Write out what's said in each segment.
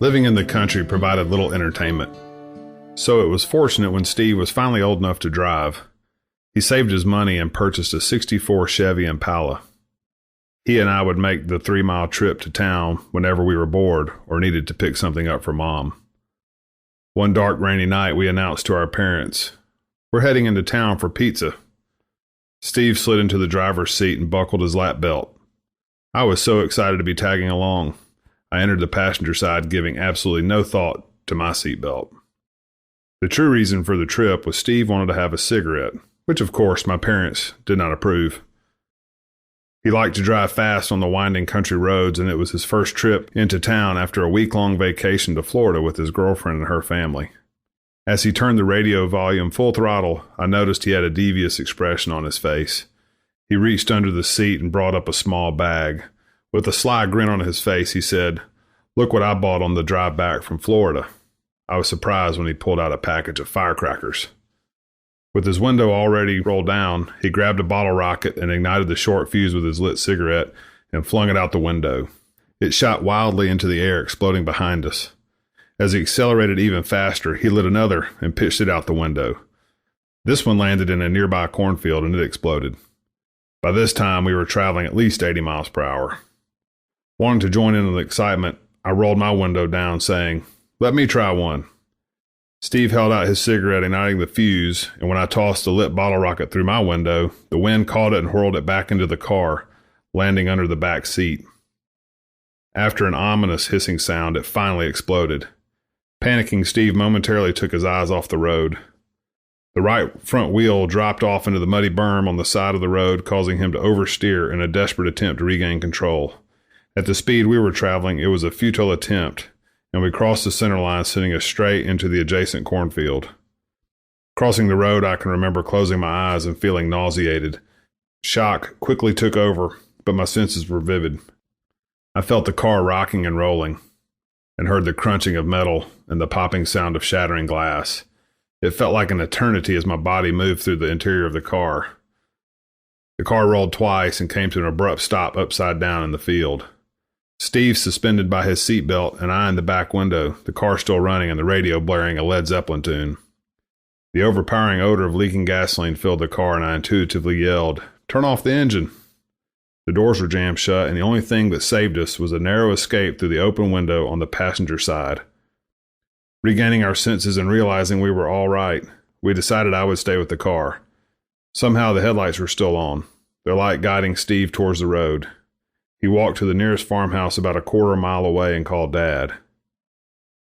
Living in the country provided little entertainment, so it was fortunate when Steve was finally old enough to drive. He saved his money and purchased a '64 Chevy Impala. He and I would make the 3-mile trip to town whenever we were bored or needed to pick something up for Mom. One dark, rainy night, we announced to our parents, "We're heading into town for pizza." Steve slid into the driver's seat and buckled his lap belt. I was so excited to be tagging along. I entered the passenger side, giving absolutely no thought to my seatbelt. The true reason for the trip was Steve wanted to have a cigarette, which of course my parents did not approve. He liked to drive fast on the winding country roads, and it was his first trip into town after a week-long vacation to Florida with his girlfriend and her family. As he turned the radio volume full throttle, I noticed he had a devious expression on his face. He reached under the seat and brought up a small bag. With a sly grin on his face, he said, "Look what I bought on the drive back from Florida." I was surprised when he pulled out a package of firecrackers. With his window already rolled down, he grabbed a bottle rocket and ignited the short fuse with his lit cigarette and flung it out the window. It shot wildly into the air, exploding behind us. As he accelerated even faster, he lit another and pitched it out the window. This one landed in a nearby cornfield and it exploded. By this time, we were traveling at least 80 miles per hour. Wanting to join in on the excitement, I rolled my window down, saying, "Let me try one." Steve held out his cigarette, igniting the fuse, and when I tossed the lit bottle rocket through my window, the wind caught it and whirled it back into the car, landing under the back seat. After an ominous hissing sound, it finally exploded. Panicking, Steve momentarily took his eyes off the road. The right front wheel dropped off into the muddy berm on the side of the road, causing him to oversteer in a desperate attempt to regain control. At the speed we were traveling, it was a futile attempt, and we crossed the center line, sending us straight into the adjacent cornfield. Crossing the road, I can remember closing my eyes and feeling nauseated. Shock quickly took over, but my senses were vivid. I felt the car rocking and rolling, and heard the crunching of metal and the popping sound of shattering glass. It felt like an eternity as my body moved through the interior of the car. The car rolled twice and came to an abrupt stop upside down in the field. Steve suspended by his seatbelt, and I in the back window, the car still running and the radio blaring a Led Zeppelin tune. The overpowering odor of leaking gasoline filled the car, and I intuitively yelled, "Turn off the engine!" The doors were jammed shut, and the only thing that saved us was a narrow escape through the open window on the passenger side. Regaining our senses and realizing we were all right, we decided I would stay with the car. Somehow the headlights were still on, their light guiding Steve towards the road. He walked to the nearest farmhouse about a quarter-mile away and called Dad.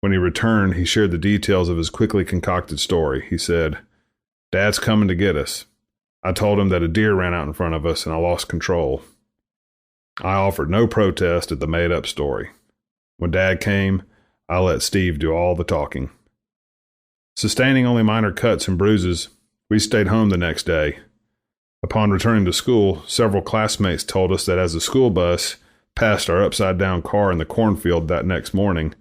When he returned, he shared the details of his quickly concocted story. He said, "Dad's coming to get us. I told him that a deer ran out in front of us and I lost control." I offered no protest at the made-up story. When Dad came, I let Steve do all the talking. Sustaining only minor cuts and bruises, we stayed home the next day. Upon returning to school, several classmates told us that as the school bus passed our upside-down car in the cornfield that next morning,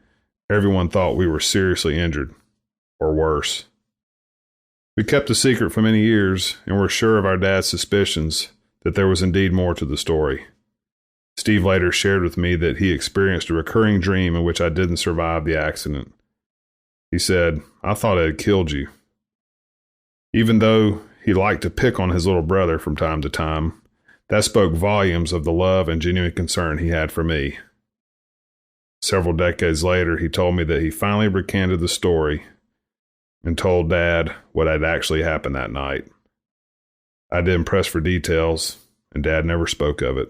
everyone thought we were seriously injured, or worse. We kept the secret for many years and were sure of our dad's suspicions that there was indeed more to the story. Steve later shared with me that he experienced a recurring dream in which I didn't survive the accident. He said, "I thought I had killed you." Even though he liked to pick on his little brother from time to time, that spoke volumes of the love and genuine concern he had for me. Several decades later, he told me that he finally recanted the story and told Dad what had actually happened that night. I didn't press for details, and Dad never spoke of it.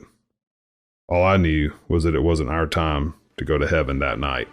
All I knew was that it wasn't our time to go to heaven that night.